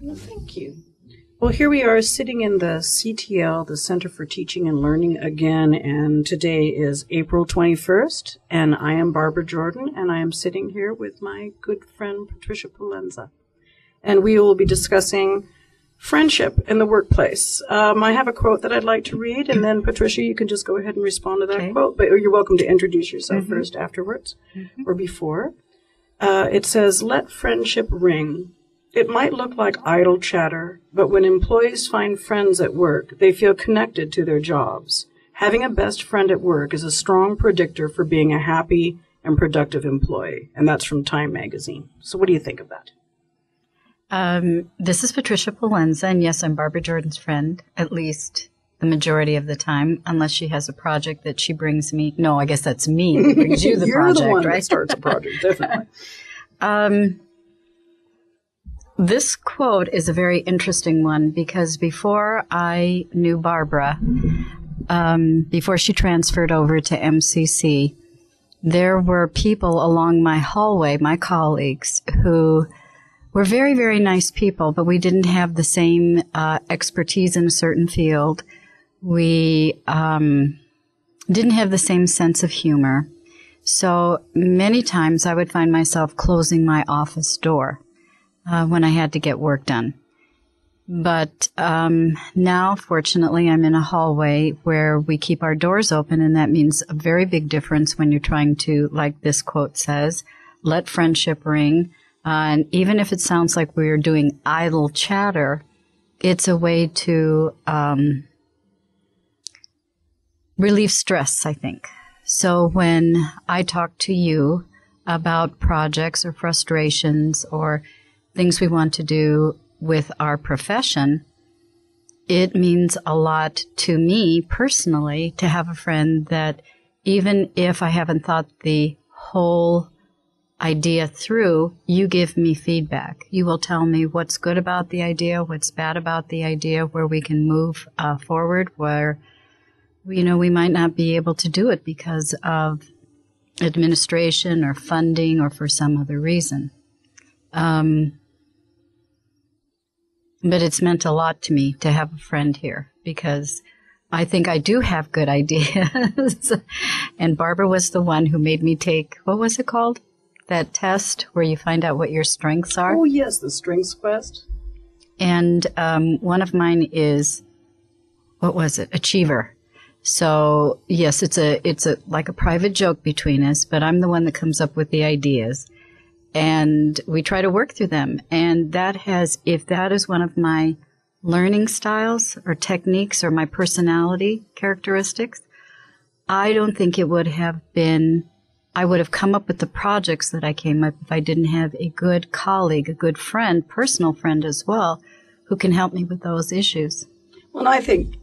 Well, thank you. Well, here we are sitting in the CTL, the Center for Teaching and Learning again, and today is April 21st, and I am Barbara Jordan, and I am sitting here with my good friend Patricia Pullenza. And we will be discussing friendship in the workplace. I have a quote that I'd like to read, and then Patricia, you can just go ahead and respond to that quote, but you're welcome to introduce yourself first afterwards or before. It says, "Let friendship ring. It might look like idle chatter, but when employees find friends at work, they feel connected to their jobs. Having a best friend at work is a strong predictor for being a happy and productive employee." And that's from Time magazine. So what do you think of that? This is Patricia Pullenza, and yes, I'm Barbara Jordan's friend, at least the majority of the time, unless she has a project that she brings me. No, I guess that's me that brings you the You're project, the one right? that starts a project, definitely. This quote is a very interesting one because before I knew Barbara, before she transferred over to MCC, there were people along my hallway, my colleagues, who were very, very nice people, but we didn't have the same expertise in a certain field. We didn't have the same sense of humor. So many times I would find myself closing my office door when I had to get work done. But now, fortunately, I'm in a hallway where we keep our doors open, and that means a very big difference when you're trying to, like this quote says, let friendship ring. And even if it sounds like we're doing idle chatter, it's a way to relieve stress, I think. So when I talk to you about projects or frustrations or things we want to do with our profession, it means a lot to me personally to have a friend that even if I haven't thought the whole idea through, you give me feedback. You will tell me what's good about the idea, what's bad about the idea, where we can move forward, where, we might not be able to do it because of administration or funding or for some other reason. But it's meant a lot to me to have a friend here because I think I do have good ideas. And Barbara was the one who made me take, what was it called? That test where you find out what your strengths are. Oh, yes, the Strengths Quest. And one of mine is, what was it? Achiever. So, yes, it's like a private joke between us, but I'm the one that comes up with the ideas. And we try to work through them. And if that is one of my learning styles or techniques or my personality characteristics, I don't think it would have been, I would have come up with the projects that I came up if I didn't have a good colleague, a good friend, personal friend as well, who can help me with those issues. Well, I think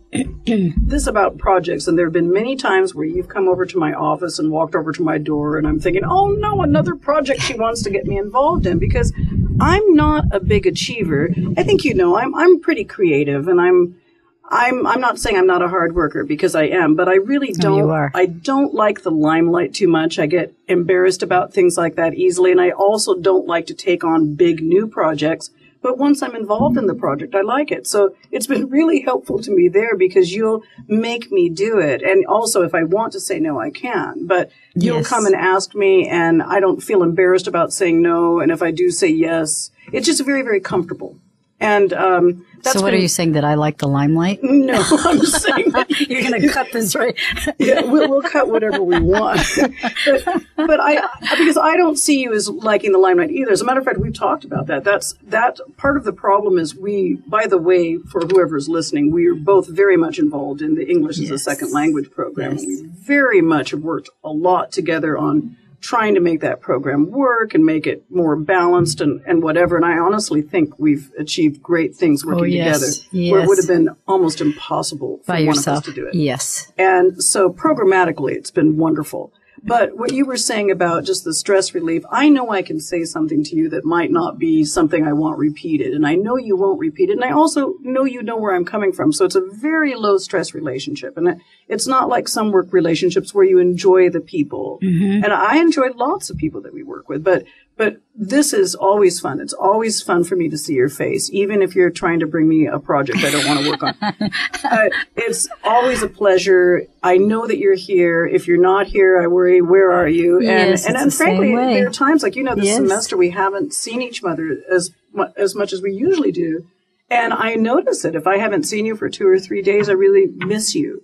this about projects, and there have been many times where you've come over to my office and walked over to my door, and I'm thinking, oh no, another project she wants to get me involved in, because I'm not a big achiever. I think I'm pretty creative, and I'm not saying I'm not a hard worker, because I am, but I really don't. You are. I don't like the limelight too much. I get embarrassed about things like that easily, and I also don't like to take on big new projects. But once I'm involved in the project, I like it. So it's been really helpful to me there because you'll make me do it. And also, if I want to say no, I can. But you'll come and ask me, and I don't feel embarrassed about saying no. And if I do say yes, it's just very, very comfortable. And that's so what are you saying, that I like the limelight? No, I'm saying that you're going to cut this, right? Yeah, we'll cut whatever we want. but because I don't see you as liking the limelight either. As a matter of fact, we've talked about that. That part of the problem is by the way, for whoever's listening, we are both very much involved in the English as a second language program. Yes. We very much have worked a lot together on trying to make that program work and make it more balanced and whatever. And I honestly think we've achieved great things working together, where it would have been almost impossible for one of us to do it. Yes. And so programmatically, it's been wonderful. But what you were saying about just the stress relief, I know I can say something to you that might not be something I want repeated. And I know you won't repeat it. And I also know you know where I'm coming from. So it's a very low stress relationship. And it's not like some work relationships where you enjoy the people. Mm-hmm. And I enjoy lots of people that we work with. But But this is always fun. It's always fun for me to see your face, even if you're trying to bring me a project I don't want to work on. It's always a pleasure. I know that you're here. If you're not here, I worry, where are you? And frankly, there are times like, this semester we haven't seen each other as much as we usually do. And I notice it. If I haven't seen you for 2 or 3 days, I really miss you.